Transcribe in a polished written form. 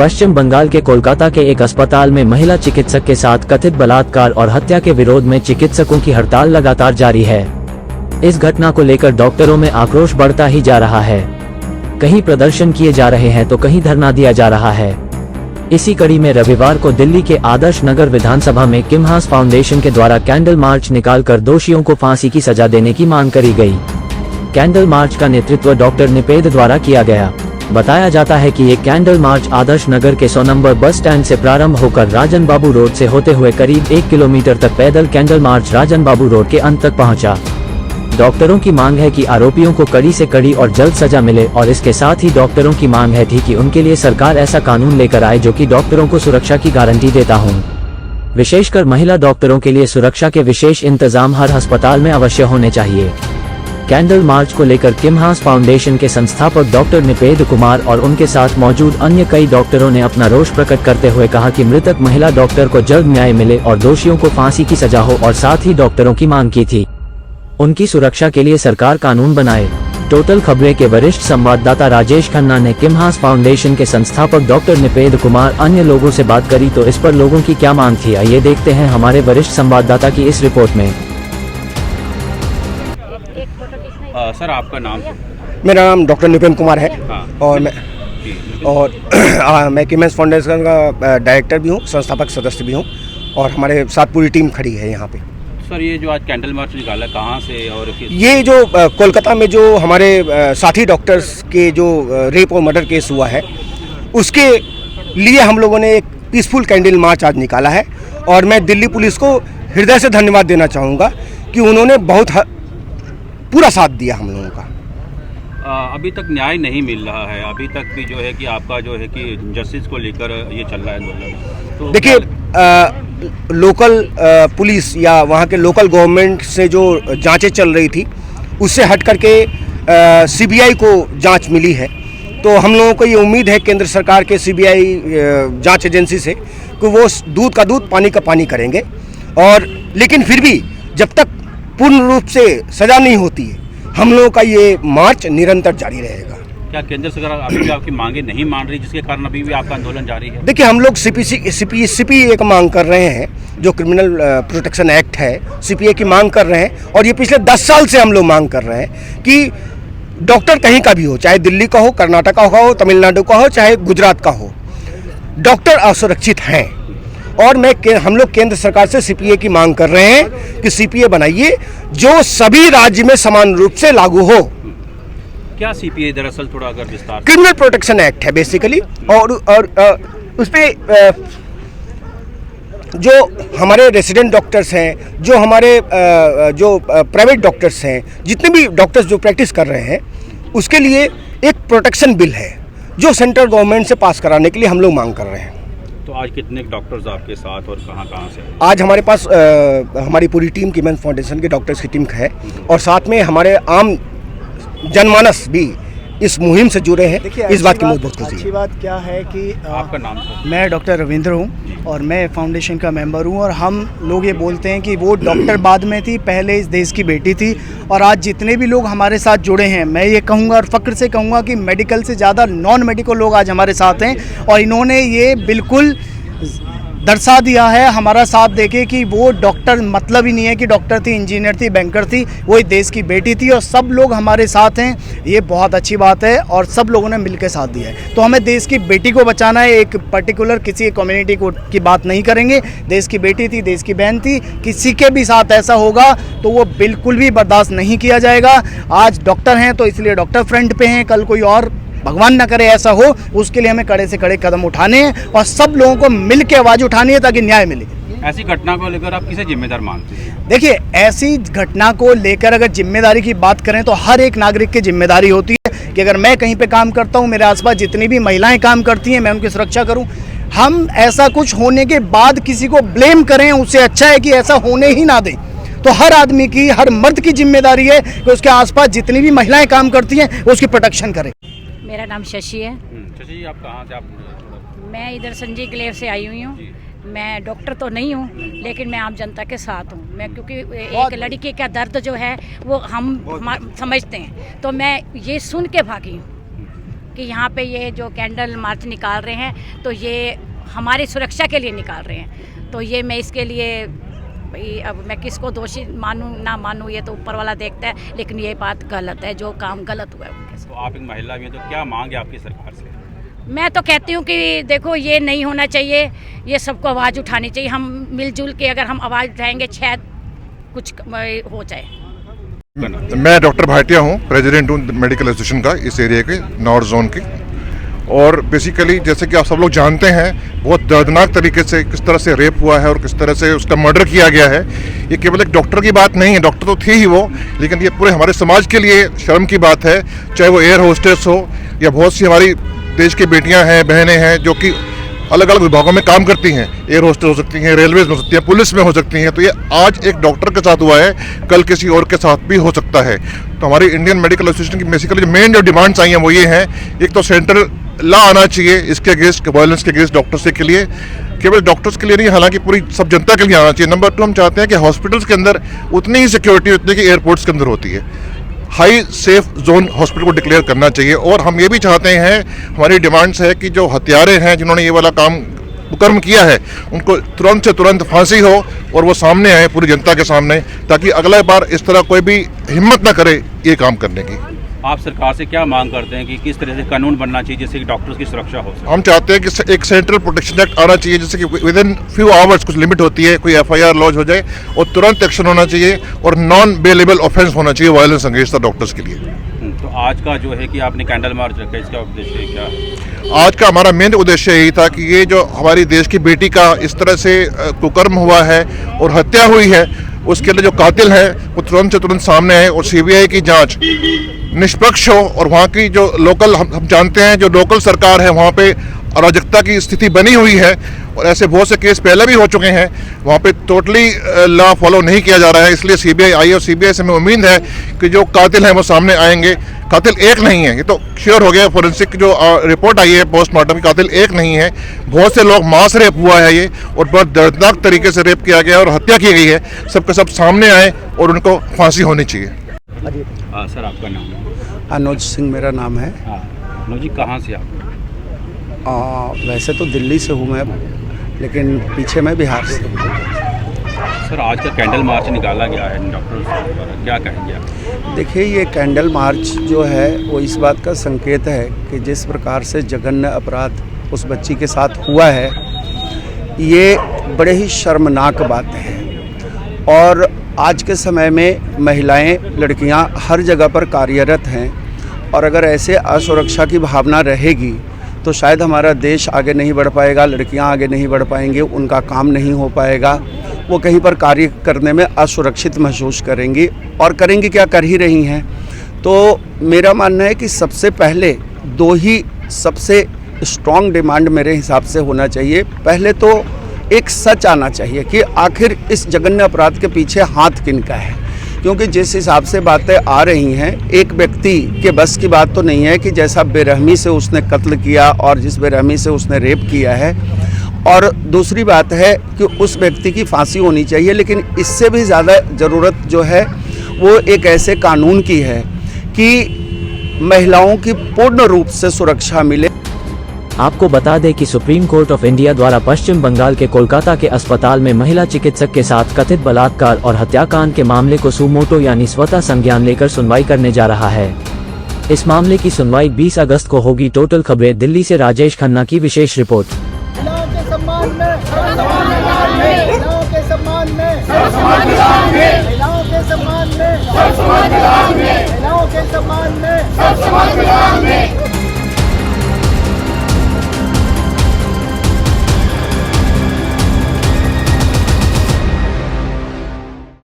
पश्चिम बंगाल के कोलकाता के एक अस्पताल में महिला चिकित्सक के साथ कथित बलात्कार और हत्या के विरोध में चिकित्सकों की हड़ताल लगातार जारी है। इस घटना को लेकर डॉक्टरों में आक्रोश बढ़ता ही जा रहा है। कहीं प्रदर्शन किए जा रहे हैं तो कहीं धरना दिया जा रहा है। इसी कड़ी में रविवार को दिल्ली के आदर्श नगर विधानसभा में किमहास फाउंडेशन के द्वारा कैंडल मार्च निकालकर दोषियों को फांसी की सजा देने की मांग करी गई। कैंडल मार्च का नेतृत्व डॉक्टर निपेद द्वारा किया गया। बताया जाता है कि ये कैंडल मार्च आदर्श नगर के 100 नंबर बस स्टैंड से प्रारंभ होकर राजन बाबू रोड से होते हुए करीब 1 किलोमीटर तक पैदल कैंडल मार्च राजन बाबू रोड के अंत तक पहुंचा। डॉक्टरों की मांग है कि आरोपियों को कड़ी से कड़ी और जल्द सजा मिले और इसके साथ ही डॉक्टरों की मांग है कि उनके लिए सरकार ऐसा कानून लेकर आए जो कि डॉक्टरों को सुरक्षा की गारंटी देता हो। विशेषकर महिला डॉक्टरों के लिए सुरक्षा के विशेष इंतजाम हर अस्पताल में अवश्य होने चाहिए। कैंडल मार्च को लेकर किमहास फाउंडेशन के संस्थापक डॉक्टर निपेद कुमार और उनके साथ मौजूद अन्य कई डॉक्टरों ने अपना रोष प्रकट करते हुए कहा कि मृतक महिला डॉक्टर को जल्द न्याय मिले और दोषियों को फांसी की सजा हो और साथ ही डॉक्टरों की मांग की थी उनकी सुरक्षा के लिए सरकार कानून बनाए। टोटल खबरें के वरिष्ठ संवाददाता राजेश खन्ना ने किमहास फाउंडेशन के संस्थापक डॉक्टर निपेद कुमार अन्य लोगों से बात करी तो इस पर लोगों की क्या मांग थी, आइए देखते हैं हमारे वरिष्ठ संवाददाता की इस रिपोर्ट में। सर आपका नाम? मेरा नाम डॉक्टर निपेद कुमार है। हाँ। और मैं किमहास फाउंडेशन का डायरेक्टर भी हूँ, संस्थापक सदस्य भी हूँ और हमारे साथ पूरी टीम खड़ी है यहाँ पे। सर ये जो आज कैंडल मार्च निकाला कहाँ से और ये जो कोलकाता में जो हमारे साथी डॉक्टर्स के जो रेप और मर्डर केस हुआ है उसके लिए हम लोगों ने एक पीसफुल कैंडल मार्च आज निकाला है और मैं दिल्ली पुलिस को हृदय से धन्यवाद देना चाहूँगा कि उन्होंने बहुत पूरा साथ दिया हम लोगों का। अभी तक न्याय नहीं मिल रहा है, अभी तक भी जो है कि आपका जो है कि जस्टिस को लेकर ये चल रहा है। तो देखिए लोकल पुलिस या वहाँ के लोकल गवर्नमेंट से जो जांचें चल रही थी उससे हट करके सीबीआई को जांच मिली है, तो हम लोगों को ये उम्मीद है केंद्र सरकार के सीबीआई जांच एजेंसी से कि वो दूध का दूध पानी का पानी करेंगे। और लेकिन फिर भी जब तक पूर्ण रूप से सजा नहीं होती है हम लोगों का ये मार्च निरंतर जारी रहेगा। क्या केंद्र सरकार अभी भी आपकी मांगे नहीं मान रही जिसके कारण अभी भी आपका आंदोलन जारी है? देखिए हम लोग सीपीए एक मांग कर रहे हैं, जो क्रिमिनल प्रोटेक्शन एक्ट है सीपीए की मांग कर रहे हैं और ये पिछले 10 साल से हम लोग मांग कर रहे हैं कि डॉक्टर कहीं का भी हो, चाहे दिल्ली का हो, कर्नाटक का हो, तमिलनाडु का हो, चाहे गुजरात का हो, डॉक्टर असुरक्षित हैं। और हम लोग केंद्र सरकार से सीपीए की मांग कर रहे हैं कि सीपीए बनाइए जो सभी राज्य में समान रूप से लागू हो। क्या सीपीए दरअसल थोड़ा अगर विस्तार? क्रिमिनल प्रोटेक्शन एक्ट है बेसिकली और उसपे जो हमारे रेसिडेंट डॉक्टर्स हैं, जो हमारे जो प्राइवेट डॉक्टर्स हैं, जितने भी डॉक्टर्स जो प्रैक्टिस कर रहे हैं उसके लिए एक प्रोटेक्शन बिल है जो सेंट्रल गवर्नमेंट से पास कराने के लिए हम लोग मांग कर रहे हैं। तो आज कितने डॉक्टर्स आपके साथ और कहाँ से? आज हमारे पास हमारी पूरी टीम किमहास फाउंडेशन के डॉक्टर्स की टीम है और साथ में हमारे आम जनमानस भी इस मुहिम से जुड़े हैं। इस बात की बहुत खुशी है। अच्छी बात क्या है कि आपका नाम सर? मैं डॉक्टर रविंद्र हूँ और मैं फाउंडेशन का मेंबर हूँ और हम लोग ये बोलते हैं कि वो डॉक्टर बाद में थी, पहले इस देश की बेटी थी। और आज जितने भी लोग हमारे साथ जुड़े हैं, मैं ये कहूँगा और फ़ख्र से कहूँगा कि मेडिकल से ज़्यादा नॉन मेडिकल लोग आज हमारे साथ हैं और इन्होंने ये बिल्कुल दर्शा दिया है हमारा साथ देके कि वो डॉक्टर मतलब ही नहीं है कि डॉक्टर थी, इंजीनियर थी, बैंकर थी, वो इस देश की बेटी थी और सब लोग हमारे साथ हैं। ये बहुत अच्छी बात है और सब लोगों ने मिलकर साथ दिया है। तो हमें देश की बेटी को बचाना है, एक पर्टिकुलर किसी कम्युनिटी को की बात नहीं करेंगे। देश की बेटी थी, देश की बहन थी, किसी के भी साथ ऐसा होगा तो वो बिल्कुल भी बर्दाश्त नहीं किया जाएगा। आज डॉक्टर हैं तो इसलिए डॉक्टर फ्रंट पे हैं, कल कोई और भगवान ना करे ऐसा हो, उसके लिए हमें कड़े से कड़े कदम उठाने हैं और सब लोगों को मिल के आवाज़ उठानी है ताकि न्याय मिले। ऐसी घटना को लेकर आप किसे जिम्मेदार मानते हैं? देखिए ऐसी घटना को लेकर अगर जिम्मेदारी की बात करें तो हर एक नागरिक की जिम्मेदारी होती है कि अगर मैं कहीं पे काम करता हूँ, मेरे आसपास जितनी भी महिलाएं काम करती हैं, मैं उनकी सुरक्षा करूँ। हम ऐसा कुछ होने के बाद किसी को ब्लेम करें, उससे अच्छा है कि ऐसा होने ही ना दें। तो हर आदमी की, हर मर्द की जिम्मेदारी है कि उसके आसपास जितनी भी महिलाएं काम करती हैं उसकी प्रोटेक्शन करें। मेरा नाम शशि है। शशि जी आप कहाँ से? मैं इधर संजय क्लेव से आई हुई हूँ। मैं डॉक्टर तो नहीं हूँ लेकिन मैं आम जनता के साथ हूँ। मैं क्योंकि एक लड़की का दर्द जो है वो हम समझते हैं, तो मैं ये सुन के भागी हूँ। कि यहाँ पे ये जो कैंडल मार्च निकाल रहे हैं तो ये हमारी सुरक्षा के लिए निकाल रहे हैं। तो ये मैं इसके लिए भाई अब मैं किसको दोषी मानूं ना मानूं ये तो ऊपर वाला देखता है, लेकिन ये बात गलत है, जो काम गलत हुआ है उनके साथ। तो आप एक महिला भी हैं, तो क्या मांग है आपकी सरकार से? मैं तो कहती हूँ कि देखो ये नहीं होना चाहिए, ये सबको आवाज़ उठानी चाहिए। हम मिलजुल के अगर हम आवाज़ उठाएंगे शायद कुछ हो जाए। मैं डॉक्टर भाटिया हूँ, प्रेसिडेंट हूँ मेडिकल एसोसिएशन का इस एरिया के नॉर्थ जोन की। और बेसिकली जैसे कि आप सब लोग जानते हैं बहुत दर्दनाक तरीके से किस तरह से रेप हुआ है और किस तरह से उसका मर्डर किया गया है। ये केवल एक डॉक्टर की बात नहीं है, डॉक्टर तो थी ही वो, लेकिन ये पूरे हमारे समाज के लिए शर्म की बात है। चाहे वो एयर होस्टेस हो या बहुत सी हमारी देश की बेटियां हैं, बहनें हैं जो कि अलग अलग विभागों में काम करती हैं, एयर होस्टेस हो सकती हैं, रेलवेज में हो सकती हैं, पुलिस में हो सकती हैं। तो ये आज एक डॉक्टर के साथ हुआ है, कल किसी और के साथ भी हो सकता है। तो हमारी इंडियन मेडिकल एसोसिएशन की बेसिकली जो मेन जो डिमांड्स आई हैं वो ये हैं, एक तो सेंट्रल लॉ आना चाहिए इसके अगेंस्ट, वायलेंस के अगेंस्ट डॉक्टर्स के लिए, केवल डॉक्टर्स के लिए नहीं हालांकि पूरी सब जनता के लिए आना चाहिए। नंबर 2 हम चाहते हैं कि हॉस्पिटल्स के अंदर उतनी ही सिक्योरिटी उतनी की एयरपोर्ट्स के अंदर होती है, हाई सेफ जोन हॉस्पिटल को डिक्लेयर करना चाहिए। और हम ये भी चाहते हैं, हमारी डिमांड्स है कि जो हत्यारे हैं जिन्होंने ये वाला कर्म किया है उनको तुरंत से तुरंत फांसी हो और वो सामने आए पूरी जनता के सामने, ताकि अगला बार इस तरह कोई भी हिम्मत ना करे ये काम करने की। आप सरकार से क्या मांग करते हैं कि किस तरह से कानून बनना चाहिए जिससे कि डॉक्टर्स की सुरक्षा हो सके? हम चाहते हैं कि एक सेंट्रल प्रोटेक्शन एक्ट आना चाहिए जिससे कि विद इन फ्यू आवर्स, कुछ लिमिट होती है, कोई FIR लॉन्च हो जाए और तुरंत एक्शन होना चाहिए और नॉन बेलेबल ऑफेंस होना चाहिए वायलेंस अगेंस्ट द डॉक्टर्स के लिए। तो आज का जो है कि आपने कैंडल मार्च रखा, इसका उद्देश्य क्या है? आज का हमारा मेन उद्देश्य यही था कि ये जो हमारी देश की बेटी का इस तरह से कुकर्म हुआ है और हत्या हुई है, उसके लिए जो कातिल है वो तुरंत से तुरंत सामने आए और CBI की जांच निष्पक्ष हो। और वहाँ की जो लोकल, हम जानते हैं जो लोकल सरकार है वहाँ पे अराजकता की स्थिति बनी हुई है और ऐसे बहुत से केस पहले भी हो चुके हैं, वहाँ पे टोटली लॉ फॉलो नहीं किया जा रहा है। इसलिए CBI आई और CBI से हमें उम्मीद है कि जो कातिल हैं वो सामने आएंगे। कातिल एक नहीं है, ये तो श्योर हो गया, फोरेंसिक जो रिपोर्ट आई है पोस्टमार्टम की, कातिल एक नहीं है, बहुत से लोग मास रेप हुआ है ये और बहुत दर्दनाक तरीके से रेप किया गया और हत्या की गई है। सबके सब सामने आए और उनको फांसी होनी चाहिए। सर आपका नाम? अनुज सिंह मेरा नाम है। अनुज जी, कहाँ से आप? वैसे तो दिल्ली से हूँ मैं, लेकिन पीछे मैं बिहार से हूँ। सर आज का कैंडल मार्च निकाला गया है डॉक्टर्स द्वारा, क्या कहेंगे आप? देखिए ये कैंडल मार्च जो है वो इस बात का संकेत है कि जिस प्रकार से जघन्य अपराध उस बच्ची के साथ हुआ है ये बड़े ही शर्मनाक बात है। और आज के समय में महिलाएं, लड़कियां हर जगह पर कार्यरत हैं और अगर ऐसे असुरक्षा की भावना रहेगी तो शायद हमारा देश आगे नहीं बढ़ पाएगा, लड़कियां आगे नहीं बढ़ पाएंगी, उनका काम नहीं हो पाएगा, वो कहीं पर कार्य करने में असुरक्षित महसूस करेंगी और करेंगी क्या, कर ही रही हैं। तो मेरा मानना है कि सबसे पहले 2 ही सबसे स्ट्रॉन्ग डिमांड मेरे हिसाब से होना चाहिए। पहले तो एक सच आना चाहिए कि आखिर इस जघन्य अपराध के पीछे हाथ किनका है, क्योंकि जिस हिसाब से बातें आ रही हैं एक व्यक्ति के बस की बात तो नहीं है कि जैसा बेरहमी से उसने कत्ल किया और जिस बेरहमी से उसने रेप किया है। और दूसरी बात है कि उस व्यक्ति की फांसी होनी चाहिए, लेकिन इससे भी ज़्यादा ज़रूरत जो है वो एक ऐसे कानून की है कि महिलाओं की पूर्ण रूप से सुरक्षा मिले। आपको बता दें कि सुप्रीम कोर्ट ऑफ इंडिया द्वारा पश्चिम बंगाल के कोलकाता के अस्पताल में महिला चिकित्सक के साथ कथित बलात्कार और हत्याकांड के मामले को सुमोटो यानी स्वतः संज्ञान लेकर सुनवाई करने जा रहा है। इस मामले की सुनवाई 20 अगस्त को होगी। टोटल खबरें दिल्ली से राजेश खन्ना की विशेष रिपोर्ट। महिलाओं के सम्मान में